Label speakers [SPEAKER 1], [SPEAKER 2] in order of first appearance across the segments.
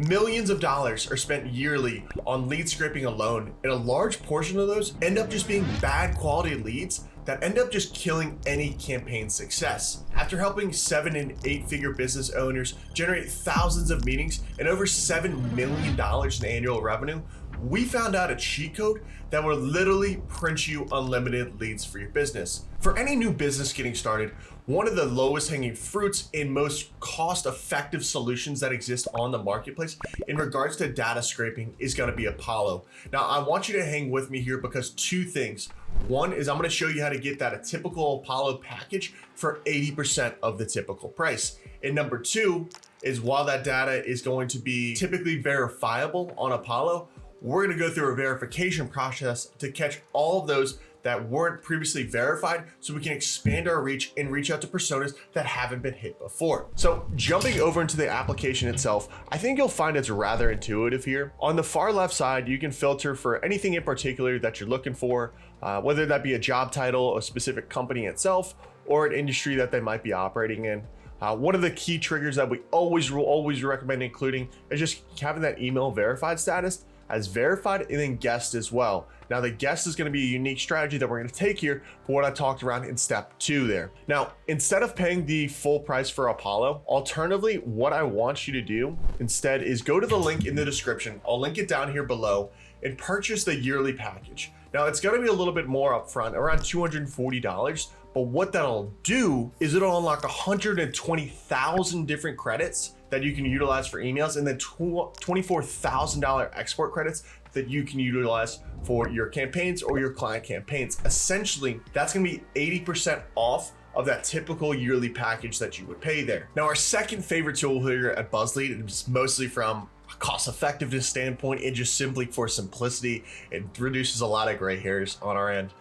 [SPEAKER 1] Millions of dollars are spent yearly on lead scraping alone, and a large portion of those end up just being bad quality leads that end up just killing any campaign success. After helping 7 and 8 figure business owners generate thousands of meetings and over $7 million in annual revenue, we found out a cheat code that will literally print you unlimited leads for your business. For any new business getting started, one of the lowest hanging fruits and most cost-effective solutions that exist on the marketplace in regards to data scraping is going to be Apollo. Now, I want you to hang with me here because two things. One is I'm going to show you how to get that a typical Apollo package for 80% of the typical price. And number two is while that data is going to be typically verifiable on Apollo, we're going to go through a verification process to catch all of those that weren't previously verified so we can expand our reach and reach out to personas that haven't been hit before. So jumping over into the application itself, I think you'll find it's rather intuitive here. On the far left side, you can filter for anything in particular that you're looking for, whether that be a job title, a specific company itself, or an industry that they might be operating in. One of the key triggers that we always recommend including is just having that email verified status as verified and then guest as well. Now the guest is gonna be a unique strategy that we're gonna take here for what I talked around in step 2 there. Now, instead of paying the full price for Apollo, alternatively, what I want you to do instead is go to the link in the description. I'll link it down here below and purchase the yearly package. Now it's gonna be a little bit more upfront, around $240, but what that'll do is it'll unlock 120,000 different credits that you can utilize for emails and then $24,000 export credits that you can utilize for your campaigns or your client campaigns. Essentially, that's gonna be 80% off of that typical yearly package that you would pay there. Now, our second favorite tool here at BuzzLead is mostly from a cost effectiveness standpoint and just simply for simplicity. It reduces a lot of gray hairs on our end.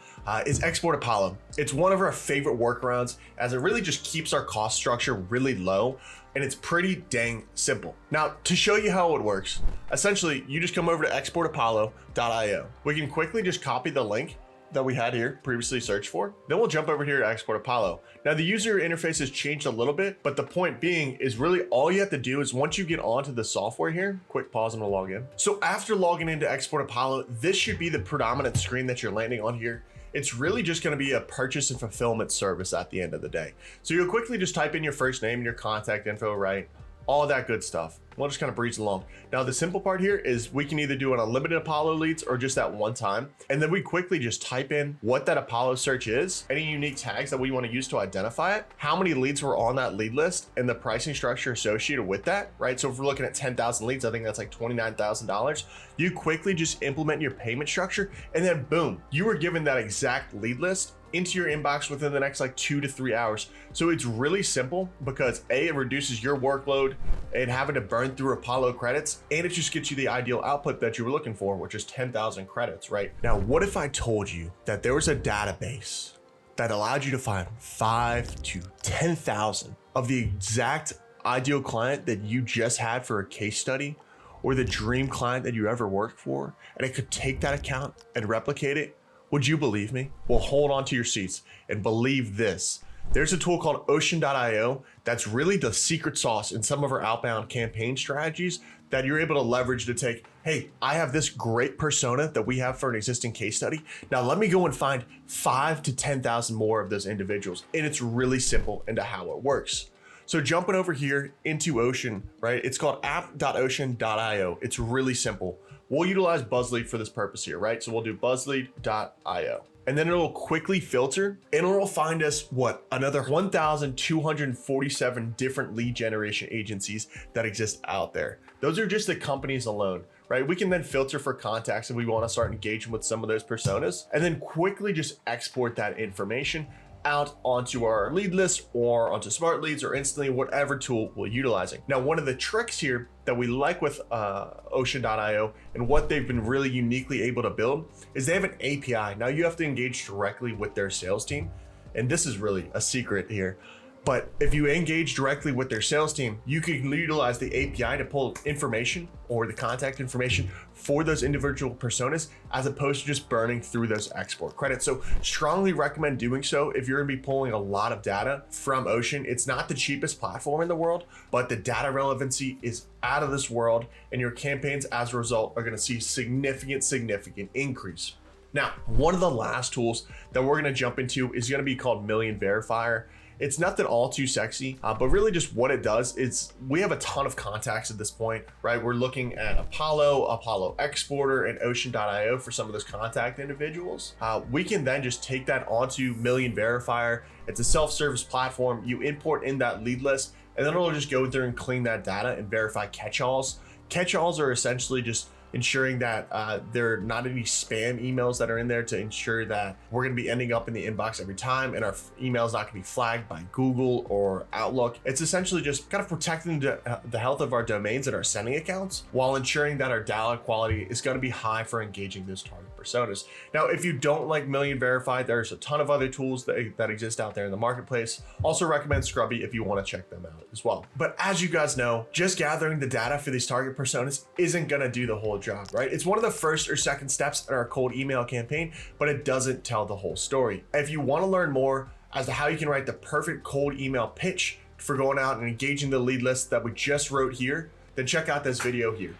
[SPEAKER 1] Is Export Apollo. It's one of our favorite workarounds as it really just keeps our cost structure really low and it's pretty dang simple. Now, to show you how it works, essentially you just come over to exportapollo.io. We can quickly just copy the link that we had here previously searched for. Then we'll jump over here to Export Apollo. Now the user interface has changed a little bit, but the point being is really all you have to do is once you get onto the software here, quick pause and we'll log in. So after logging into Export Apollo, this should be the predominant screen that you're landing on here. It's really just gonna be a purchase and fulfillment service at the end of the day. So you'll quickly just type in your first name and your contact info, right? All of that good stuff. We'll just kind of breeze along. Now, the simple part here is we can either do an unlimited Apollo leads or just that one time. And then we quickly just type in what that Apollo search is, any unique tags that we want to use to identify it, how many leads were on that lead list, and the pricing structure associated with that, right? So if we're looking at 10,000 leads, I think that's like $29,000. You quickly just implement your payment structure and then boom, you were given that exact lead list into your inbox within the next like 2 to 3 hours. So it's really simple because A, it reduces your workload and having to burn through Apollo credits, and it just gets you the ideal output that you were looking for, which is 10,000 credits, right? Now, what if I told you that there was a database that allowed you to find 5 to 10,000 of the exact ideal client that you just had for a case study or the dream client that you ever worked for, and it could take that account and replicate it? Would you believe me? Well, hold on to your seats and believe this. There's a tool called Ocean.io that's really the secret sauce in some of our outbound campaign strategies that you're able to leverage to take, hey, I have this great persona that we have for an existing case study. Now let me go and find 5 to 10,000 more of those individuals. And it's really simple into how it works. So jumping over here into Ocean, right? It's called app.ocean.io. It's really simple. We'll utilize BuzzLead for this purpose here, right? So we'll do buzzlead.io. And then it'll quickly filter and it'll find us another 1,247 different lead generation agencies that exist out there. Those are just the companies alone, right? We can then filter for contacts if we want to start engaging with some of those personas and then quickly just export that information out onto our lead list or onto Smart Leads or Instantly, whatever tool we're utilizing. Now, one of the tricks here that we like with Ocean.io and what they've been really uniquely able to build is they have an API. Now you have to engage directly with their sales team. And this is really a secret here. But if you engage directly with their sales team, you can utilize the API to pull information or the contact information for those individual personas, as opposed to just burning through those export credits. So strongly recommend doing so if you're gonna be pulling a lot of data from Ocean. It's not the cheapest platform in the world, but the data relevancy is out of this world, and your campaigns as a result are gonna see significant increase. Now, one of the last tools that we're gonna jump into is gonna be called Million Verifier. It's nothing all too sexy, but really just what it does is we have a ton of contacts at this point, right? We're looking at Apollo Exporter, and Ocean.io for some of those contact individuals. We can then just take that onto Million Verifier. It's a self-service platform. You import in that lead list, and then it'll just go through and clean that data and verify catch-alls. Catch-alls are essentially just ensuring that there are not any spam emails that are in there, to ensure that we're going to be ending up in the inbox every time, and our email is not going to be flagged by Google or Outlook. It's essentially just kind of protecting the health of our domains and our sending accounts, while ensuring that our data quality is going to be high for engaging those target personas. Now, if you don't like Million Verified, there's a ton of other tools that exist out there in the marketplace. Also recommend Scrubby if you want to check them out as well. But as you guys know, just gathering the data for these target personas isn't going to do the whole job, right? It's one of the first or second steps in our cold email campaign, but it doesn't tell the whole story. If you want to learn more as to how you can write the perfect cold email pitch for going out and engaging the lead list that we just wrote here, then check out this video here.